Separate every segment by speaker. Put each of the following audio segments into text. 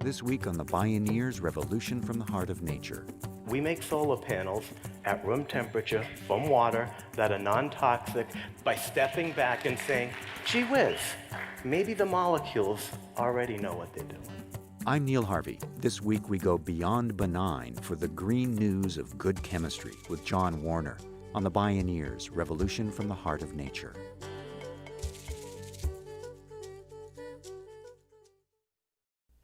Speaker 1: This week on the Bioneers Revolution from the Heart of Nature.
Speaker 2: We make solar panels at room temperature from water that are non-toxic by stepping back and saying, gee whiz, maybe the molecules already know what they're doing.
Speaker 1: I'm Neil Harvey. This week we go beyond benign for the green news of good chemistry with John Warner on the Bioneers Revolution from the Heart of Nature.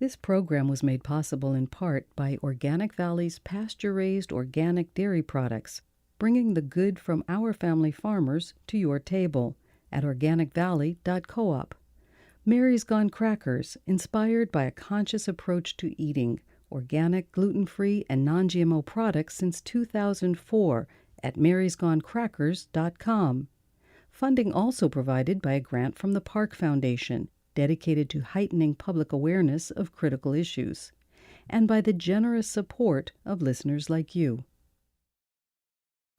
Speaker 3: This program was made possible in part by Organic Valley's pasture-raised organic dairy products, bringing the good from our family farmers to your table at organicvalley.coop. Mary's Gone Crackers, inspired by a conscious approach to eating organic, gluten-free, and non-GMO products since 2004 at marysgonecrackers.com. Funding also provided by a grant from the Park Foundation, dedicated to heightening public awareness of critical issues, and by the generous support of listeners like you.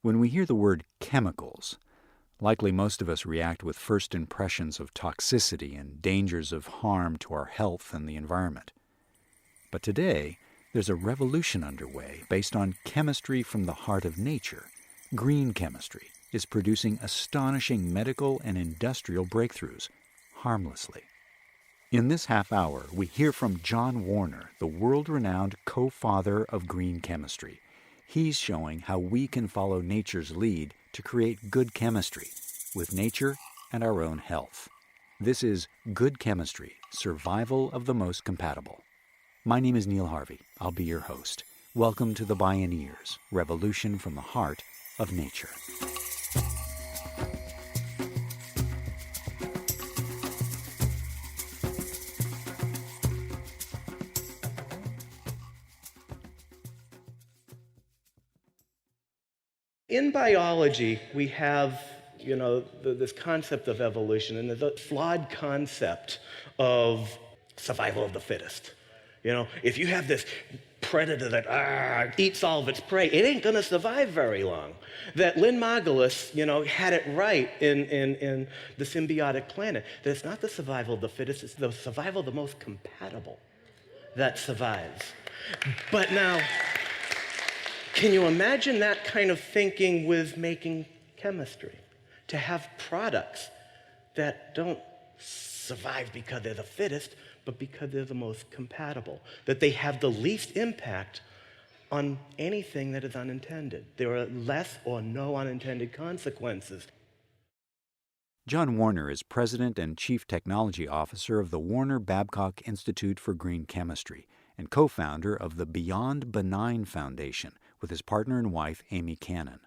Speaker 1: When we hear the word chemicals, likely most of us react with first impressions of toxicity and dangers of harm to our health and the environment. But today, there's a revolution underway based on chemistry from the heart of nature. Green chemistry is producing astonishing medical and industrial breakthroughs harmlessly. In this half hour, we hear from John Warner, the world-renowned co-father of green chemistry. He's showing how we can follow nature's lead to create good chemistry with nature and our own health. This is Good Chemistry, Survival of the Most Compatible. My name is Neil Harvey. I'll be your host. Welcome to the Bioneers, Revolution from the Heart of Nature.
Speaker 2: In biology, we have, this concept of evolution and the flawed concept of survival of the fittest. If you have this predator that eats all of its prey, it ain't going to survive very long. That Lynn Margulis, had it right in The Symbiotic Planet, that it's not the survival of the fittest, it's the survival of the most compatible that survives. But now, can you imagine that kind of thinking with making chemistry? To have products that don't survive because they're the fittest, but because they're the most compatible, that they have the least impact on anything that is unintended. There are less or no unintended consequences.
Speaker 1: John Warner is President and Chief Technology Officer of the Warner Babcock Institute for Green Chemistry and co-founder of the Beyond Benign Foundation with his partner and wife, Amy Cannon.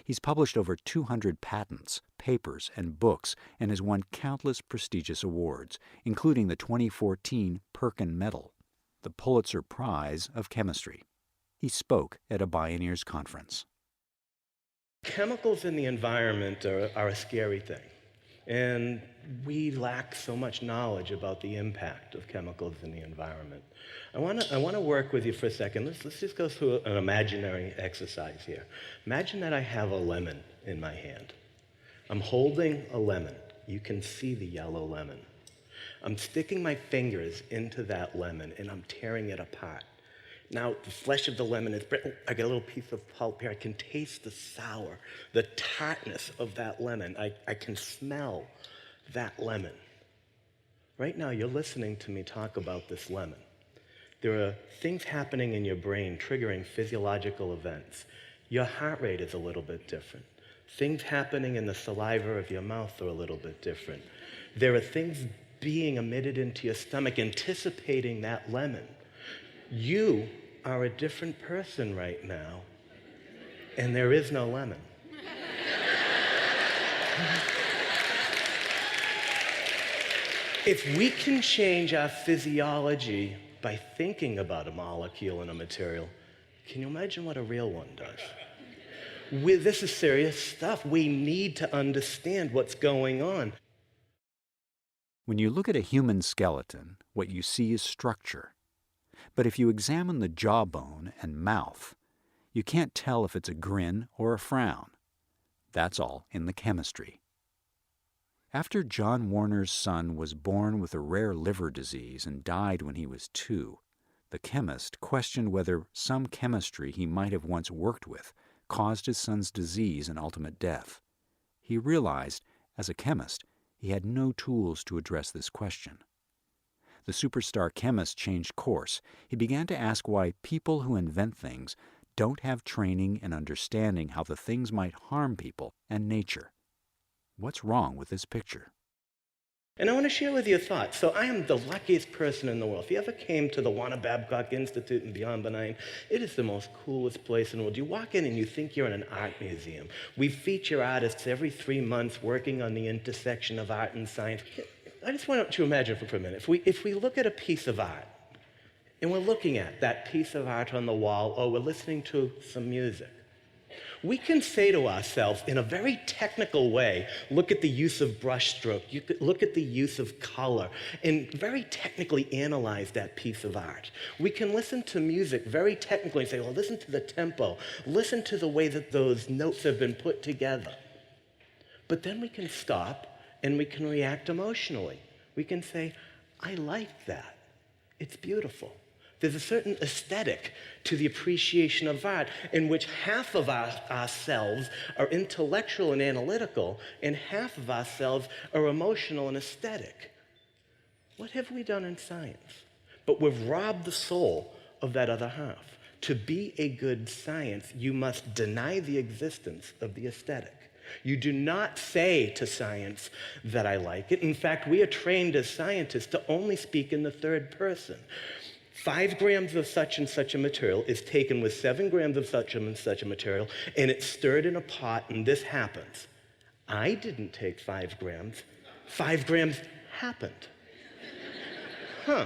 Speaker 1: He's published over 200 patents, papers, and books, and has won countless prestigious awards, including the 2014 Perkin Medal, the Pulitzer Prize of Chemistry. He spoke at a Bioneers conference.
Speaker 2: Chemicals in the environment are a scary thing. And we lack so much knowledge about the impact of chemicals in the environment. I want to work with you for a second. Let's just go through an imaginary exercise here. Imagine that I have a lemon in my hand. I'm holding a lemon. You can see the yellow lemon. I'm sticking my fingers into that lemon and I'm tearing it apart. Now, the flesh of the lemon is brittle. I get a little piece of pulp here. I can taste the sour, the tartness of that lemon. I can smell that lemon. Right now, you're listening to me talk about this lemon. There are things happening in your brain triggering physiological events. Your heart rate is a little bit different. Things happening in the saliva of your mouth are a little bit different. There are things being emitted into your stomach anticipating that lemon. You are a different person right now, and there is no lemon. If we can change our physiology by thinking about a molecule and a material, can you imagine what a real one does? This is serious stuff. We need to understand what's going on.
Speaker 1: When you look at a human skeleton, what you see is structure. But if you examine the jawbone and mouth, you can't tell if it's a grin or a frown. That's all in the chemistry. After John Warner's son was born with a rare liver disease and died when he was 2, The chemist questioned whether some chemistry he might have once worked with caused his son's disease and ultimate death. He realized, as a chemist, he had no tools to address this question. The superstar chemist changed course. He began to ask why people who invent things don't have training and understanding how the things might harm people and nature. What's wrong with this picture?
Speaker 2: And I want to share with you a thought. So I am the luckiest person in the world. If you ever came to the Warner Babcock Institute in Beyond Benign, it is the most coolest place in the world. You walk in and you think you're in an art museum. We feature artists every 3 months working on the intersection of art and science. I just want you to imagine for a minute. If we look at a piece of art, and we're looking at that piece of art on the wall, or we're listening to some music, we can say to ourselves in a very technical way, look at the use of brushstroke, you could look at the use of color, and very technically analyze that piece of art. We can listen to music very technically and say, well, listen to the tempo, listen to the way that those notes have been put together. But then we can stop and we can react emotionally. We can say, I like that. It's beautiful. There's a certain aesthetic to the appreciation of art in which half of ourselves are intellectual and analytical, and half of ourselves are emotional and aesthetic. What have we done in science? But we've robbed the soul of that other half. To be a good science, you must deny the existence of the aesthetic. You do not say to science that I like it. In fact, we are trained as scientists to only speak in the third person. 5 grams of such and such a material is taken with 7 grams of such and such a material, and it's stirred in a pot, and this happens. I didn't take 5 grams. 5 grams happened. Huh.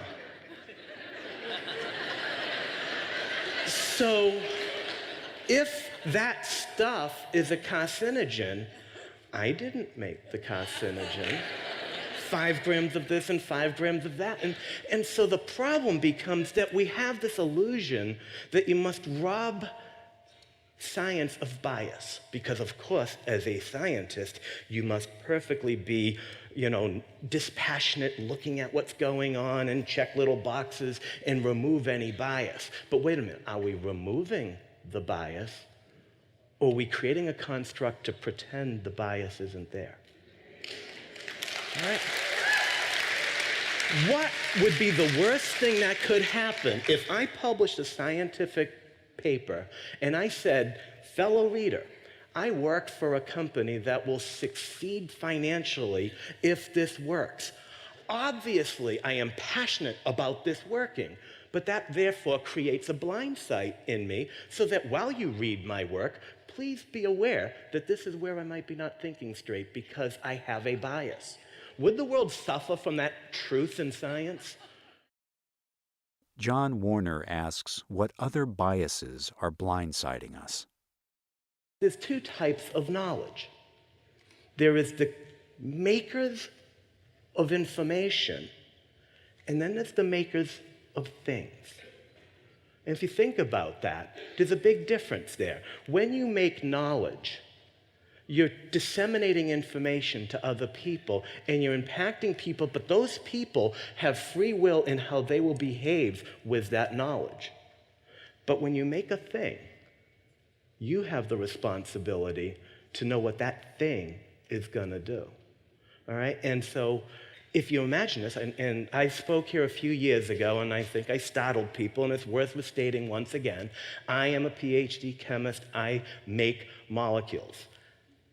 Speaker 2: So, if that stuff is a carcinogen, I didn't make the carcinogen. 5 grams of this and 5 grams of that. And so the problem becomes that we have this illusion that you must rob science of bias. Because, of course, as a scientist, you must perfectly be, dispassionate, looking at what's going on and check little boxes and remove any bias. But wait a minute, are we removing the bias, or are we creating a construct to pretend the bias isn't there? All right. What would be the worst thing that could happen if I published a scientific paper and I said, fellow reader, I work for a company that will succeed financially if this works. Obviously, I am passionate about this working, but that therefore creates a blind sight in me so that while you read my work, please be aware that this is where I might be not thinking straight because I have a bias. Would the world suffer from that truth in science?
Speaker 1: John Warner asks what other biases are blindsiding us.
Speaker 2: There's 2 types of knowledge. There is the makers of information, and then there's the makers of things. And if you think about that, there's a big difference there. When you make knowledge, you're disseminating information to other people, and you're impacting people, but those people have free will in how they will behave with that knowledge. But when you make a thing, you have the responsibility to know what that thing is going to do. All right? And so if you imagine this, and I spoke here a few years ago, and I think I startled people, and it's worth stating once again, I am a PhD chemist. I make molecules.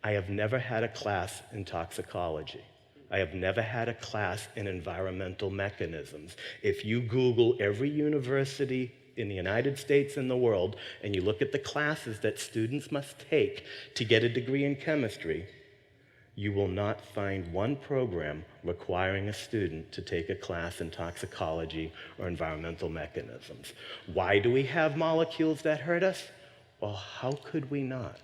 Speaker 2: I have never had a class in toxicology. I have never had a class in environmental mechanisms. If you Google every university in the United States and the world, and you look at the classes that students must take to get a degree in chemistry, you will not find one program requiring a student to take a class in toxicology or environmental mechanisms. Why do we have molecules that hurt us? Well, how could we not?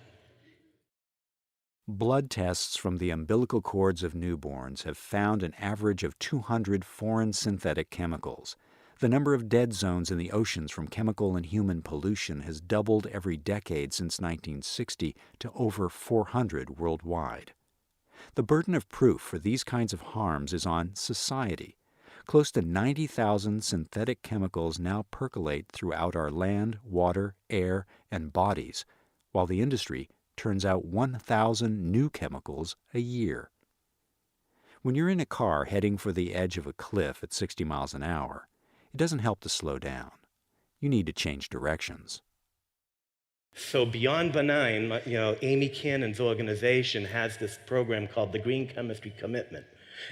Speaker 1: Blood tests from the umbilical cords of newborns have found an average of 200 foreign synthetic chemicals. The number of dead zones in the oceans from chemical and human pollution has doubled every decade since 1960 to over 400 worldwide. The burden of proof for these kinds of harms is on society. Close to 90,000 synthetic chemicals now percolate throughout our land, water, air, and bodies, while the industry turns out 1,000 new chemicals a year. When you're in a car heading for the edge of a cliff at 60 miles an hour, it doesn't help to slow down. You need to change directions.
Speaker 2: So Beyond Benign, Amy Cannon's organization has this program called the Green Chemistry Commitment.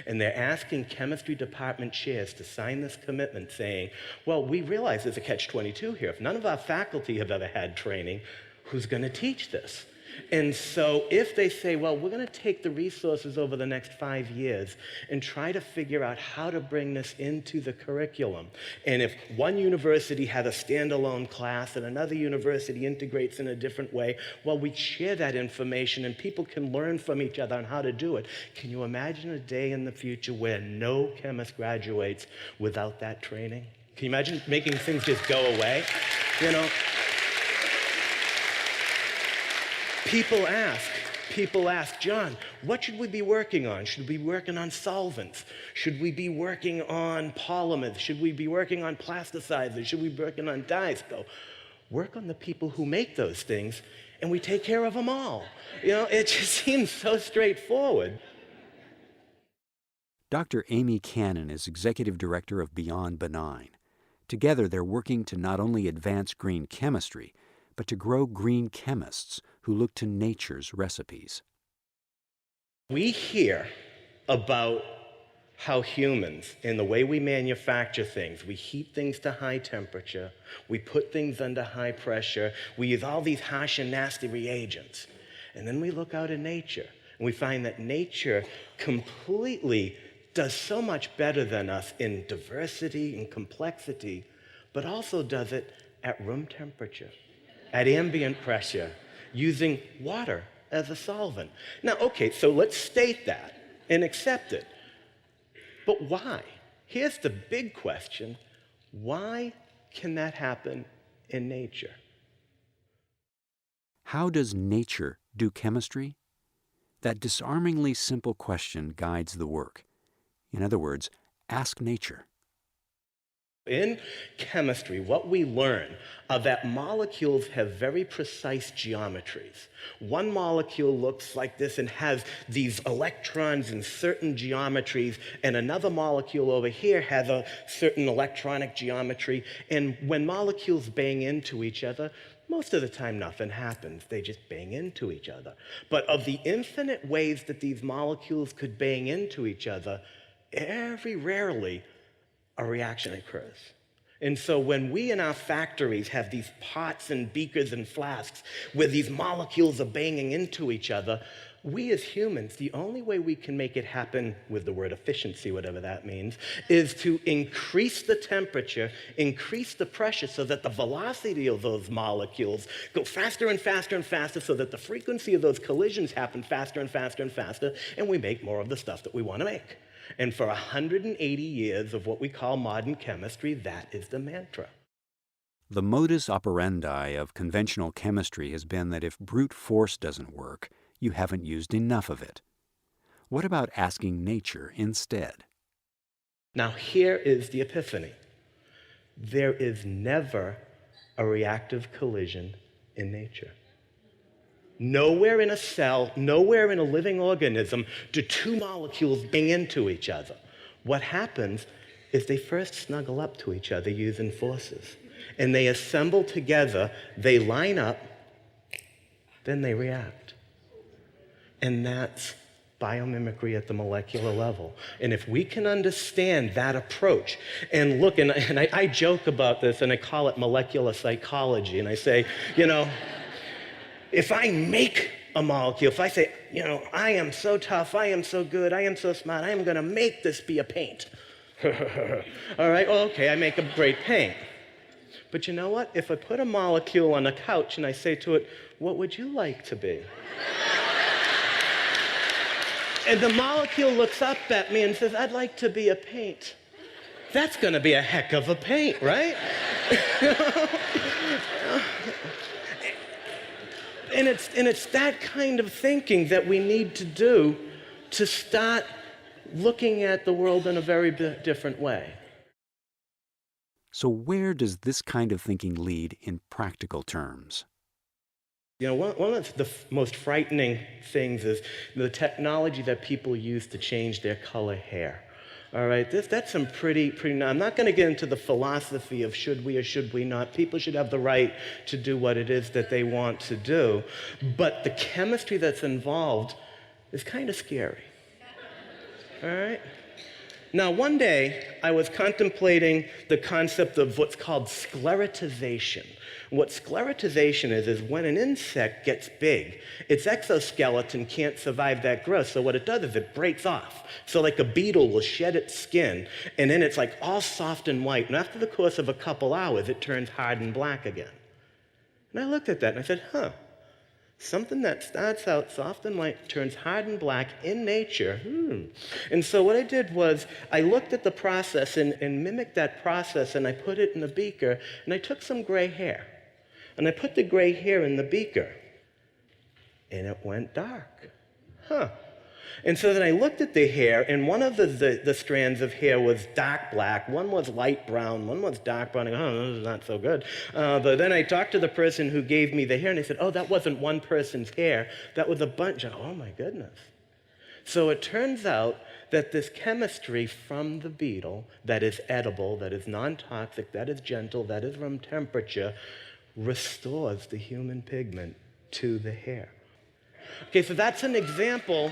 Speaker 2: And they're asking chemistry department chairs to sign this commitment saying, well, we realize there's a catch-22 here. If none of our faculty have ever had training, who's going to teach this? And so if they say, well, we're going to take the resources over the next 5 years and try to figure out how to bring this into the curriculum. And if one university has a standalone class and another university integrates in a different way, well, we share that information and people can learn from each other on how to do it. Can you imagine a day in the future where no chemist graduates without that training? Can you imagine making things just go away? People ask, John, what should we be working on? Should we be working on solvents? Should we be working on polymers? Should we be working on plasticizers? Should we be working on dyes? Go, work on the people who make those things, and we take care of them all. It just seems so straightforward.
Speaker 1: Dr. Amy Cannon is Executive Director of Beyond Benign. Together, they're working to not only advance green chemistry, but to grow green chemists who look to nature's recipes.
Speaker 2: We hear about how humans, in the way we manufacture things, we heat things to high temperature, we put things under high pressure, we use all these harsh and nasty reagents. And then we look out in nature, and we find that nature completely does so much better than us in diversity and complexity, but also does it at room temperature, at ambient pressure, using water as a solvent. Now, okay, so let's state that and accept it. But why? Here's the big question. Why can that happen in nature?
Speaker 1: How does nature do chemistry? That disarmingly simple question guides the work. In other words, ask nature.
Speaker 2: In chemistry, what we learn are that molecules have very precise geometries. One molecule looks like this and has these electrons in certain geometries, and another molecule over here has a certain electronic geometry. And when molecules bang into each other, most of the time nothing happens. They just bang into each other. But of the infinite ways that these molecules could bang into each other, very rarely a reaction occurs. And so when we in our factories have these pots and beakers and flasks where these molecules are banging into each other, we as humans, the only way we can make it happen with the word efficiency, whatever that means, is to increase the temperature, increase the pressure so that the velocity of those molecules go faster and faster and faster so that the frequency of those collisions happen faster and faster and faster, and we make more of the stuff that we want to make. And for 180 years of what we call modern chemistry, that is the mantra.
Speaker 1: The modus operandi of conventional chemistry has been that if brute force doesn't work, you haven't used enough of it. What about asking nature instead?
Speaker 2: Now here is the epiphany. There is never a reactive collision in nature. Nowhere in a cell, nowhere in a living organism do two molecules bang into each other. What happens is they first snuggle up to each other using forces. And they assemble together, they line up, then they react. And that's biomimicry at the molecular level. And if we can understand that approach, and look, and I joke about this, and I call it molecular psychology, and I say, if I make a molecule, if I say, I am so tough, I am so good, I am so smart, I am going to make this be a paint. All right, well, okay, I make a great paint. But you know what? If I put a molecule on a couch and I say to it, what would you like to be? And the molecule looks up at me and says, I'd like to be a paint. That's going to be a heck of a paint, right? And it's that kind of thinking that we need to do to start looking at the world in a very different way.
Speaker 1: So where does this kind of thinking lead in practical terms?
Speaker 2: You know, one of the most frightening things is the technology that people use to change their color hair. All right, that's some pretty. I'm not going to get into the philosophy of should we or should we not. People should have the right to do what it is that they want to do, but the chemistry that's involved is kind of scary. All right. Now, one day, I was contemplating the concept of what's called sclerotization. What sclerotization is when an insect gets big, its exoskeleton can't survive that growth, so what it does is it breaks off. So like a beetle will shed its skin, and then it's like all soft and white, and after the course of a couple hours, it turns hard and black again. And I looked at that and I said, something that starts out soft and white turns hard and black in nature. And so what I did was I looked at the process and mimicked that process, and I put it in a beaker, and I took some gray hair. And I put the gray hair in the beaker, and it went dark. And so then I looked at the hair, and one of the strands of hair was dark black, one was light brown, one was dark brown. I go, this is not so good. But then I talked to the person who gave me the hair, and they said, that wasn't one person's hair, that was a bunch. Oh my goodness. So it turns out that this chemistry from the beetle that is edible, that is non-toxic, that is gentle, that is room temperature, restores the human pigment to the hair. Okay, so that's an example.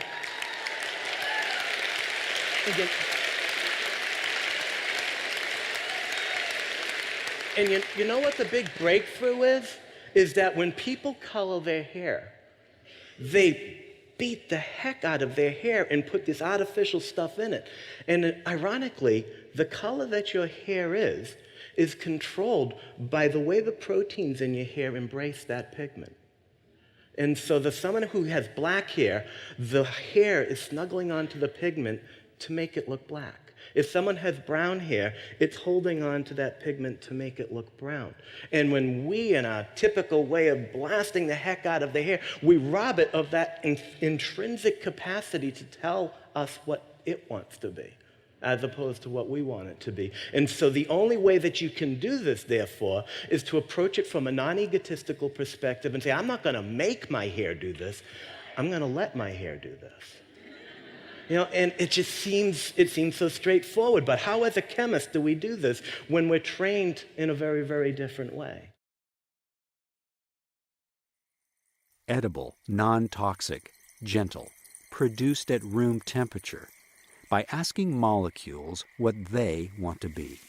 Speaker 2: Again. And you know what the big breakthrough is? Is that when people color their hair, they beat the heck out of their hair and put this artificial stuff in it. And ironically, the color that your hair is controlled by the way the proteins in your hair embrace that pigment. And so someone who has black hair, the hair is snuggling onto the pigment to make it look black. If someone has brown hair, it's holding on to that pigment to make it look brown. And when we, in our typical way of blasting the heck out of the hair, we rob it of that intrinsic capacity to tell us what it wants to be, as opposed to what we want it to be. And so the only way that you can do this, therefore, is to approach it from a non-egotistical perspective and say, I'm not going to make my hair do this. I'm going to let my hair do this. And it seems so straightforward, but how as a chemist do we do this when we're trained in a very, very different way?
Speaker 1: Edible, non-toxic, gentle, produced at room temperature, by asking molecules what they want to be.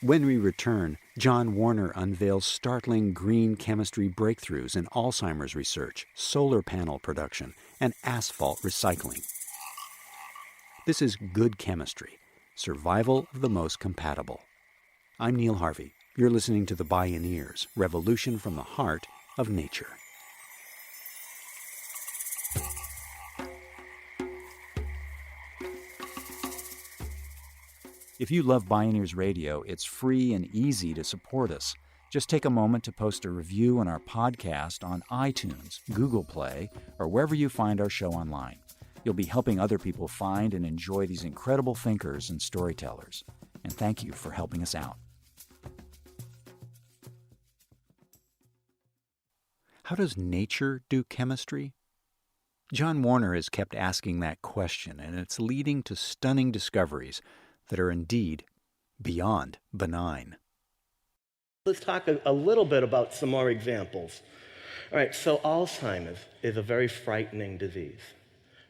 Speaker 1: When we return, John Warner unveils startling green chemistry breakthroughs in Alzheimer's research, solar panel production, and asphalt recycling. This is Good Chemistry, survival of the most compatible. I'm Neil Harvey. You're listening to the Bioneers, Revolution from the Heart of Nature. If you love Bioneers Radio, it's free and easy to support us. Just take a moment to post a review on our podcast on iTunes, Google Play, or wherever you find our show online. You'll be helping other people find and enjoy these incredible thinkers and storytellers. And thank you for helping us out. How does nature do chemistry? John Warner has kept asking that question, and it's leading to stunning discoveries that are indeed beyond benign.
Speaker 2: Let's talk a little bit about some more examples. All right, so Alzheimer's is a very frightening disease.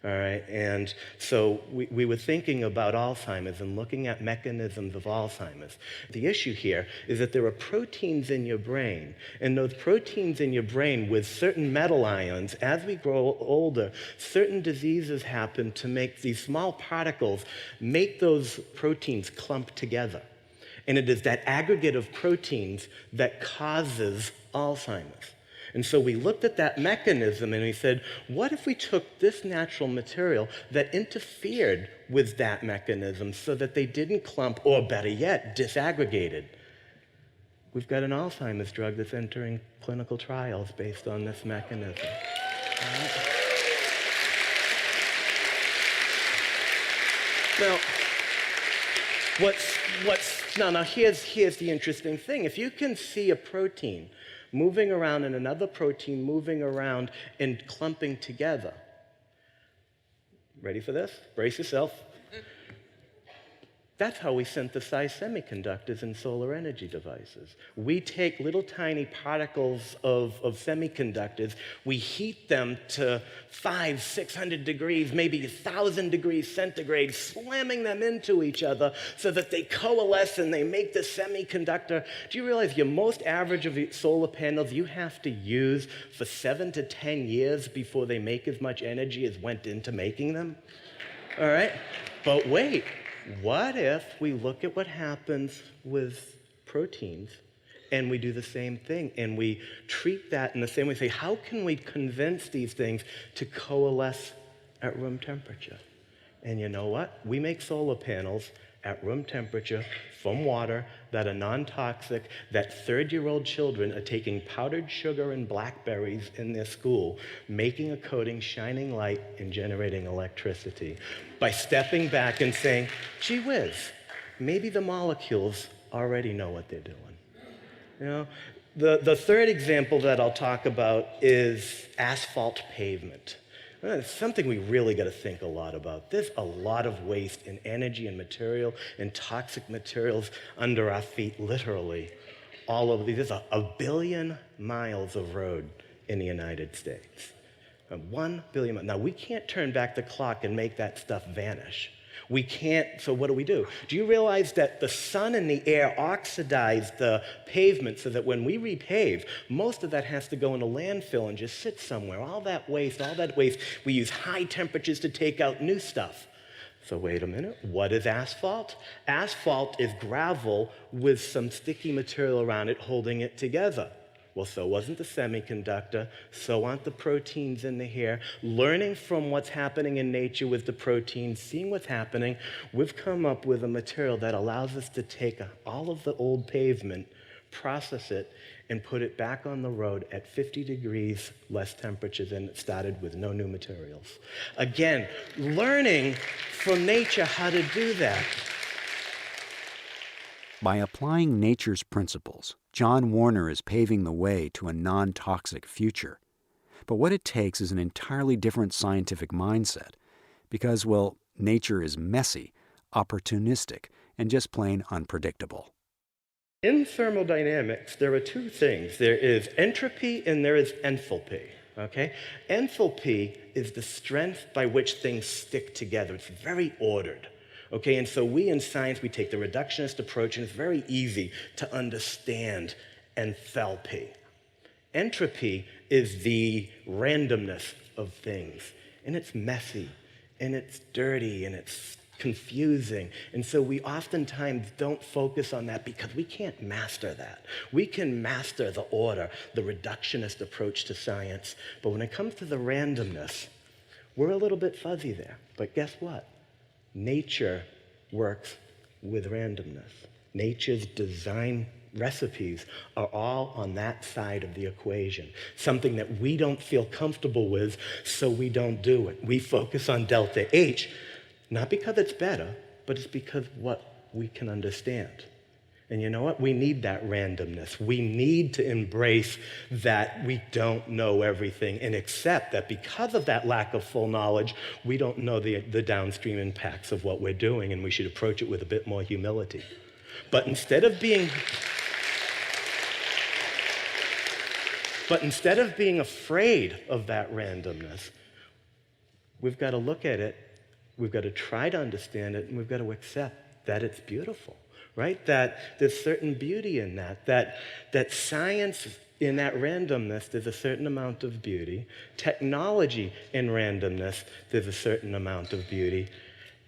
Speaker 2: All right, and so we were thinking about Alzheimer's and looking at mechanisms of Alzheimer's. The issue here is that there are proteins in your brain, and those proteins in your brain with certain metal ions, as we grow older, certain diseases happen to make these small particles make those proteins clump together. And it is that aggregate of proteins that causes Alzheimer's. And so we looked at that mechanism and we said, what if we took this natural material that interfered with that mechanism so that they didn't clump, or better yet, disaggregated? We've got an Alzheimer's drug that's entering clinical trials based on this mechanism. All right. Now, now here's the interesting thing. If you can see a protein moving around and another protein moving around and clumping together, ready for this? Brace yourself. That's how we synthesize semiconductors and solar energy devices. We take little tiny particles of semiconductors, we heat them to 500, 600 degrees, maybe 1,000 degrees centigrade, slamming them into each other so that they coalesce and they make the semiconductor. Do you realize your most average of solar panels you have to use for 7 to 10 years before they make as much energy as went into making them? All right? But wait. What if we look at what happens with proteins and we do the same thing and we treat that in the same way? Say, how can we convince these things to coalesce at room temperature? And you know what? We make solar panels at room temperature from water that are non-toxic, that third-year-old children are taking powdered sugar and blackberries in their school, making a coating, shining light, and generating electricity by stepping back and saying, gee whiz, maybe the molecules already know what they're doing. You know, the third example that I'll talk about is asphalt pavement. It's something we really got to think a lot about. There's a lot of waste in energy and material and toxic materials under our feet, literally, all over. There's a billion miles of road in the United States. 1 billion miles. Now, we can't turn back the clock and make that stuff vanish. We can't, so what do? Do you realize that the sun and the air oxidize the pavement so that when we repave, most of that has to go in a landfill and just sit somewhere? All that waste, we use high temperatures to take out new stuff. So wait a minute, what is asphalt? Asphalt is gravel with some sticky material around it holding it together. Well, so wasn't the semiconductor, so aren't the proteins in the hair. Learning from what's happening in nature with the proteins, seeing what's happening, we've come up with a material that allows us to take all of the old pavement, process it, and put it back on the road at 50 degrees less temperature than it started with no new materials. Again, learning from nature how to do that.
Speaker 1: By applying nature's principles, John Warner is paving the way to a non-toxic future. But what it takes is an entirely different scientific mindset because, well, nature is messy, opportunistic, and just plain unpredictable.
Speaker 2: In thermodynamics, there are two things. There is entropy and there is enthalpy. Okay? Enthalpy is the strength by which things stick together. It's very ordered. Okay, and so we in science, we take the reductionist approach, and it's very easy to understand enthalpy. Entropy is the randomness of things, and it's messy, and it's dirty, and it's confusing. And so we oftentimes don't focus on that because we can't master that. We can master the order, the reductionist approach to science, but when it comes to the randomness, we're a little bit fuzzy there. But guess what? Nature works with randomness. Nature's design recipes are all on that side of the equation, something that we don't feel comfortable with, so we don't do it. We focus on delta H, not because it's better, but it's because what we can understand. And you know what? We need that randomness. We need to embrace that we don't know everything and accept that because of that lack of full knowledge, we don't know the downstream impacts of what we're doing, and we should approach it with a bit more humility. But instead of being afraid of that randomness, we've got to look at it, we've got to try to understand it, and we've got to accept that it's beautiful. Right? That there's certain beauty in that science in that randomness, there's a certain amount of beauty. Technology in randomness, there's a certain amount of beauty.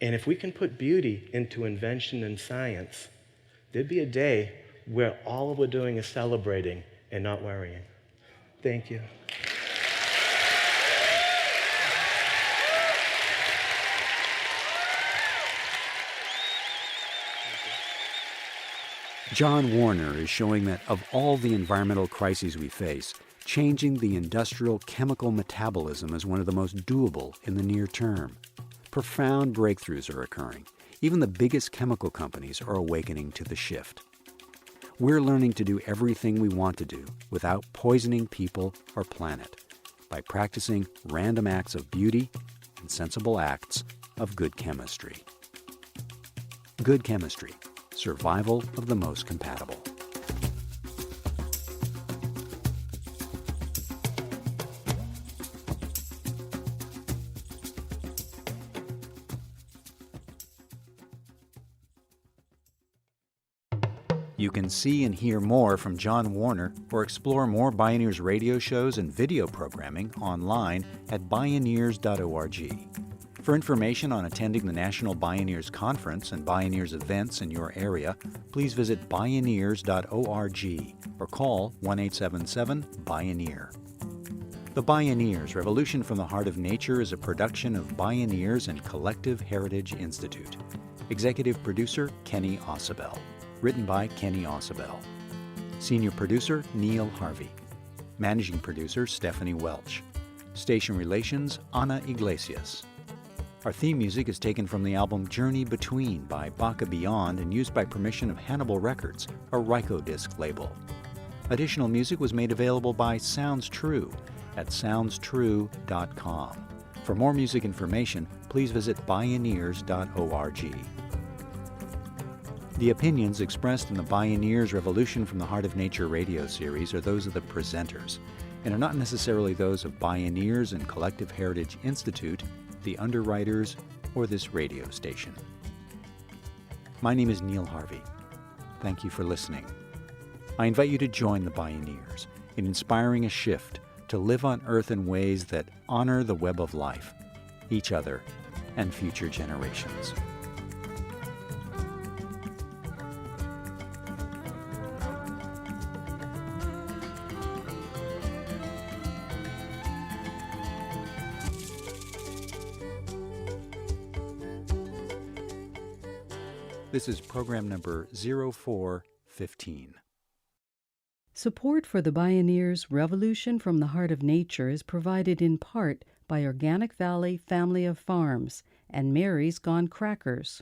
Speaker 2: And if we can put beauty into invention and science, there'd be a day where all we're doing is celebrating and not worrying. Thank you.
Speaker 1: John Warner is showing that of all the environmental crises we face, changing the industrial chemical metabolism is one of the most doable in the near term. Profound breakthroughs are occurring, Even the biggest chemical companies are awakening to the shift. We're learning to do everything we want to do without poisoning people or planet by practicing random acts of beauty and sensible acts of good chemistry. Good chemistry, survival of the most compatible. You can see and hear more from John Warner or explore more Bioneers radio shows and video programming online at bioneers.org. For information on attending the National Bioneers Conference and Bioneers events in your area, please visit bioneers.org or call 1-877-BIONEER. The Bioneers, Revolution from the Heart of Nature is a production of Bioneers and Collective Heritage Institute. Executive producer, Kenny Ausubel. Written by Kenny Ausubel. Senior producer, Neil Harvey. Managing producer, Stephanie Welch. Station relations, Ana Iglesias. Our theme music is taken from the album Journey Between by Baca Beyond and used by permission of Hannibal Records, a Rykodisc label. Additional music was made available by Sounds True at soundstrue.com. For more music information, please visit bioneers.org. The opinions expressed in the Bioneers Revolution from the Heart of Nature radio series are those of the presenters and are not necessarily those of Bioneers and Collective Heritage Institute, the underwriters, or this radio station. My name is Neil Harvey. Thank you for listening. I invite you to join the Bioneers in inspiring a shift to live on Earth in ways that honor the web of life, each other, and future generations. This is program number 0415.
Speaker 3: Support for the Bioneers Revolution from the Heart of Nature is provided in part by Organic Valley Family of Farms and Mary's Gone Crackers.